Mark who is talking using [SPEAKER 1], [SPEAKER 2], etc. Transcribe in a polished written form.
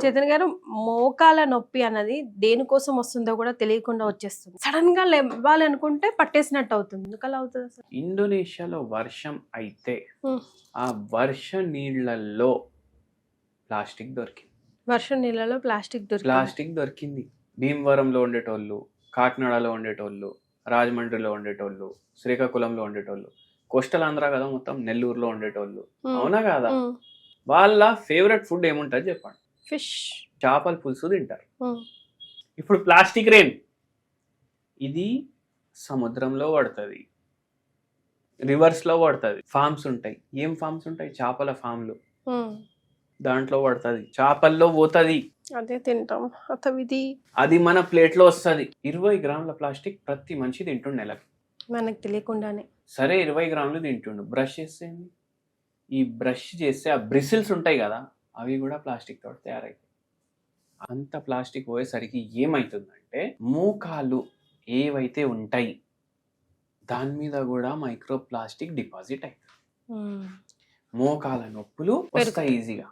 [SPEAKER 1] చైతన్య గారు, మోకాల నొప్పి అన్నది దేనికోసం వస్తుందో కూడా తెలియకుండా వచ్చేస్తుంది. సడన్ గా లేవాలి అనుకుంటే పట్టేసినట్టు అవుతుంది. ఎందుకు అలా అవుతుంది అసలు?
[SPEAKER 2] ఇండోనేషియాలో వర్షం అయితే
[SPEAKER 1] ఉమ్.
[SPEAKER 2] ఆ వర్ష నీళ్ళల్లో ప్లాస్టిక్ దొరికింది.
[SPEAKER 1] వర్షం నీళ్ళలో ప్లాస్టిక్
[SPEAKER 2] దొరికింది. భీమవరంలో ఉండేటోళ్ళు, కాకినాడలో ఉండేటోళ్ళు, రాజమండ్రిలో ఉండేటోళ్ళు, శ్రీకాకుళంలో ఉండేటోళ్ళు, కోస్టల్ ఆంధ్ర కదా మొత్తం, నెల్లూరులో ఉండేటోళ్ళు, అవునా కాదా? వాళ్ళ ఫేవరెట్ ఫుడ్ ఏముంటుంది చెప్పండి?
[SPEAKER 1] ఫిష్,
[SPEAKER 2] చేపల పులుసు తింటారు. ఇప్పుడు ప్లాస్టిక్ రెయిన్ ఇది సముద్రంలో పడుతుంది, రివర్స్ లో పడుతుంది. ఫార్మ్స్ ఉంటాయి. ఏం ఫార్మ్స్ ఉంటాయి? చేపల ఫామ్లు. దాంట్లో పడుతుంది, చేపల్లో పోతుంది,
[SPEAKER 1] అదే తింటాం.
[SPEAKER 2] అది మన ప్లేట్ లో వస్తుంది. 20 గ్రాముల ప్లాస్టిక్ ప్రతి మనిషి తింటుండు నెలకి,
[SPEAKER 1] మనకు తెలియకుండానే.
[SPEAKER 2] సరే 20 గ్రాములు తింటుండు. బ్రష్ చేసేయండి, ఈ బ్రష్ చేస్తే ఆ బ్రిసిల్స్ ఉంటాయి కదా, అవి కూడా ప్లాస్టిక్ తోటి తయారవుతాయి. అంత ప్లాస్టిక్ పోయేసరికి ఏమవుతుందంటే మోకాలు ఏవైతే ఉంటాయి దాని మీద కూడా మైక్రో ప్లాస్టిక్ డిపాజిట్ అవుతుంది. మోకాల నొప్పులు వస్తాయి ఈజీగా.